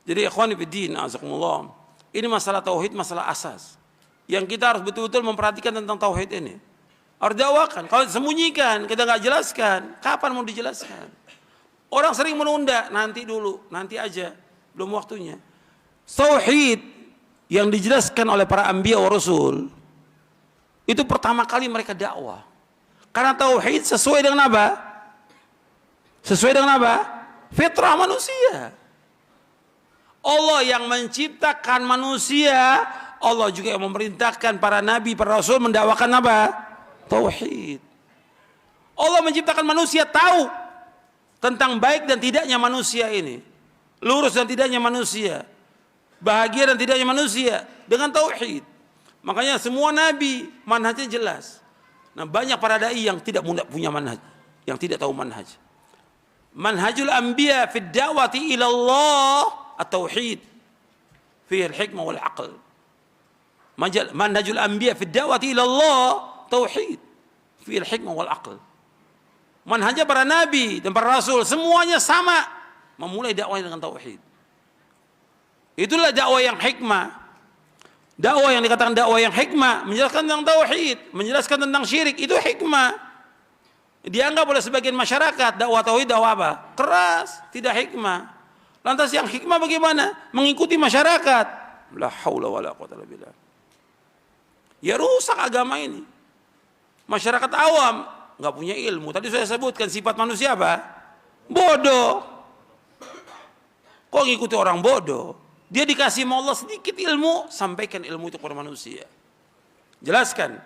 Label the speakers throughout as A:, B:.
A: Jadi ikhwani fiddin, azakumullah, ini masalah tauhid, masalah asas yang kita harus betul-betul memperhatikan tentang tauhid ini. Harus dakwakan. Kalau sembunyikan, kita nggak jelaskan, kapan mau dijelaskan? Orang sering menunda, nanti dulu, nanti aja, belum waktunya. Tauhid yang dijelaskan oleh para anbiya wa rasul itu pertama kali mereka dakwah. Karena tauhid sesuai dengan apa? Sesuai dengan apa? Fitrah manusia. Allah yang menciptakan manusia, Allah juga yang memerintahkan para nabi, para rasul mendakwakan apa? Tauhid. Allah menciptakan manusia tahu tentang baik dan tidaknya manusia ini, lurus dan tidaknya manusia, bahagia dan tidaknya manusia dengan tauhid. Makanya semua nabi manhajnya jelas. Nah, banyak para dai yang tidak punya manhaj, yang tidak tahu manhaj. Manhajul anbiya fi da'wati ila Allah at-tauhid fi al-hikmah wal aql. Manhajul anbiya fi da'wati ila Allah tauhid fi al-hikmah wal aql. Manhajnya para nabi dan para rasul semuanya sama, memulai dakwahnya dengan tauhid. Itulah dakwah yang hikmah. Dakwah yang dikatakan dakwah yang hikmah, menjelaskan tentang tauhid, menjelaskan tentang syirik, itu hikmah. Dianggap oleh sebagian masyarakat dakwah tauhid dakwah apa? Keras, tidak hikmah. Lantas yang hikmah bagaimana? Mengikuti masyarakat. La haula wala quwwata illa billah. Ya rusak agama ini. Masyarakat awam nggak punya ilmu. Tadi saya sebutkan sifat manusia apa? Bodoh. Kok ngikuti orang bodoh? Dia dikasih sama Allah sedikit ilmu, sampaikan ilmu itu kepada manusia. Jelaskan.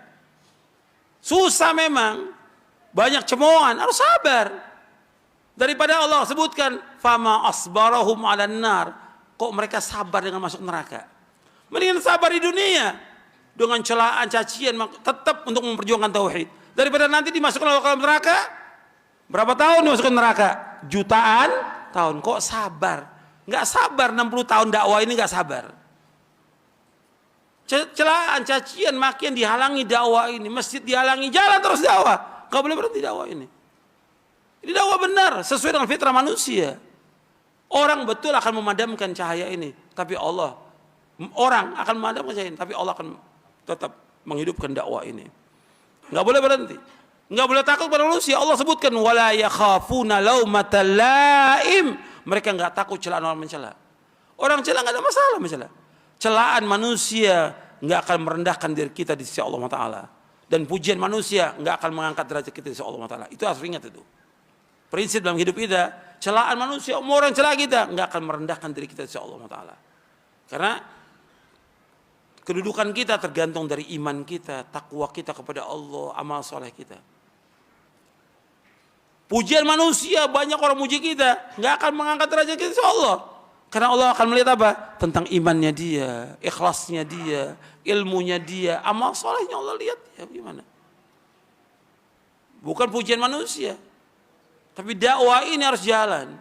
A: Susah memang. Banyak cemoohan, harus sabar. Daripada Allah sebutkan, fama asbarahum 'alan nar. Kok mereka sabar dengan masuk neraka? Mendingan sabar di dunia dengan celaan, cacian, tetap untuk memperjuangkan tauhid. Daripada nanti dimasukkan ke neraka, berapa tahun dimasukkan neraka? Jutaan tahun. Kok sabar? Nggak sabar 60 tahun dakwah ini nggak sabar. Celaan, cacian, makian dihalangi dakwah ini, masjid dihalangi, jalan terus dakwah. Nggak boleh berhenti dakwah ini. Ini dakwah benar, sesuai dengan fitrah manusia. Orang betul akan memadamkan cahaya ini, tapi Allah, orang akan memadamkan cahaya ini, tapi Allah akan tetap menghidupkan dakwah ini. Nggak boleh berhenti, nggak boleh takut pada manusia. Allah sebutkan wala yakhafuna laumata laim. Mereka nggak takut celaan orang mencela. Orang celah nggak ada masalah mencela. Celaan manusia nggak akan merendahkan diri kita di sisi Allah Taala. Dan pujian manusia nggak akan mengangkat derajat kita di sisi Allah Taala. Itu harus ingat itu. Prinsip dalam hidup kita, celaan manusia, orang celah kita nggak akan merendahkan diri kita di sisi Allah Taala. Karena kedudukan kita tergantung dari iman kita, takwa kita kepada Allah, amal soleh kita. Pujian manusia, banyak orang muji kita, nggak akan mengangkat derajat kita insya Allah. Karena Allah akan melihat apa? Tentang imannya dia, ikhlasnya dia, ilmunya dia, amal solehnya Allah lihat ya gimana. Bukan pujian manusia. Tapi dakwah ini harus jalan.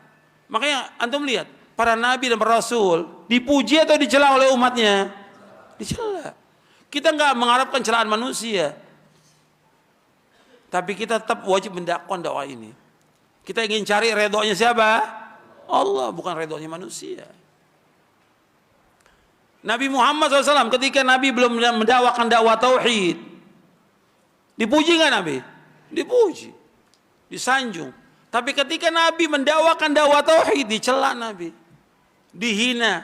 A: Makanya antum lihat, para nabi dan para rasul dipuji atau dicela oleh umatnya? Dicela. Kita nggak mengharapkan celaan manusia. Tapi kita tetap wajib mendakwakan dakwah ini. Kita ingin cari redhonya siapa? Allah, bukan redhonya manusia. Nabi Muhammad SAW ketika Nabi belum mendakwakan dakwah tauhid, dipuji nggak Nabi? Dipuji, disanjung. Tapi ketika Nabi mendakwakan dakwah tauhid, dicela Nabi, dihina,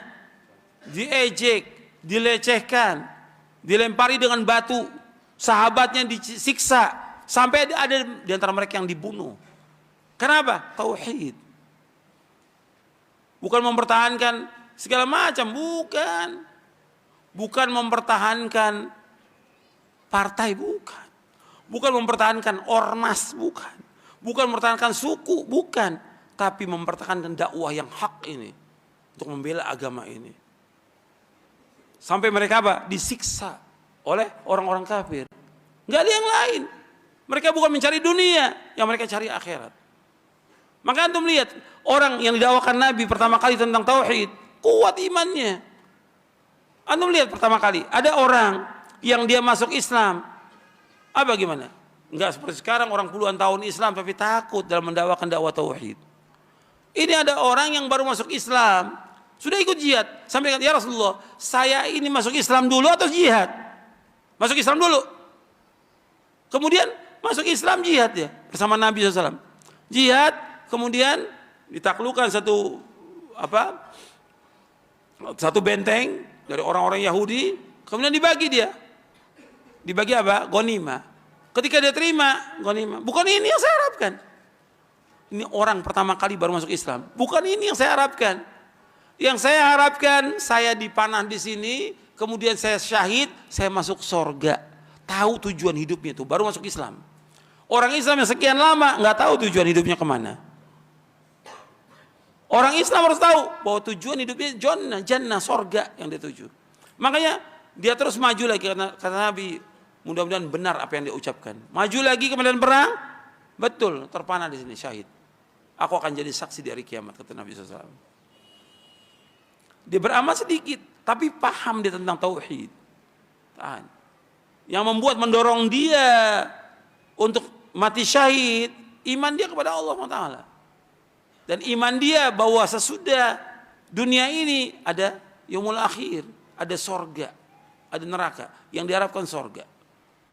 A: diejek, dilecehkan, dilempari dengan batu, sahabatnya disiksa, sampai ada di antara mereka yang dibunuh. Kenapa? Tauhid. Bukan mempertahankan segala macam, bukan. Bukan mempertahankan partai, bukan. Bukan mempertahankan ormas, bukan. Bukan mempertahankan suku, bukan. Tapi mempertahankan dakwah yang hak ini. Untuk membela agama ini. Sampai mereka apa? Disiksa oleh orang-orang kafir. Nggak ada yang lain. Mereka bukan mencari dunia, yang mereka cari akhirat. Maka antum lihat, orang yang didakwakan Nabi pertama kali tentang tauhid, kuat imannya. Antum lihat pertama kali, ada orang yang dia masuk Islam, apa gimana? Enggak seperti sekarang orang puluhan tahun Islam tapi takut dalam mendakwakan dakwah tauhid. Ini ada orang yang baru masuk Islam, Sudah ikut jihad. Sampai kata, ya Rasulullah, saya ini masuk Islam dulu atau jihad? Masuk Islam dulu. Kemudian masuk Islam, jihad ya. Bersama Nabi SAW. Jihad, kemudian ditaklukkan satu benteng dari orang-orang Yahudi. Kemudian dibagi dia. Dibagi apa? Ghanimah. Ketika dia terima ghanimah, bukan ini yang saya harapkan. Ini orang pertama kali baru masuk Islam. Bukan ini yang saya harapkan. Yang saya harapkan, saya dipanah di sini, kemudian saya syahid, saya masuk surga. Tahu tujuan hidupnya itu, baru masuk Islam. Orang Islam yang sekian lama nggak tahu tujuan hidupnya kemana. Orang Islam harus tahu bahwa tujuan hidupnya jannah, surga yang dia tuju. Makanya dia terus maju lagi, kata Nabi, mudah-mudahan benar apa yang dia ucapkan. Maju lagi ke medan perang, betul, terpanah di sini, syahid. Aku akan jadi saksi di hari kiamat, kata Nabi SAW. Dia beramal sedikit, tapi paham dia tentang tauhid. Tahan. Yang mendorong dia untuk mati syahid, iman dia kepada Allah Taala. Dan iman dia bahwa sesudah dunia ini ada yaumul akhir, ada sorga, ada neraka. Yang diharapkan sorga.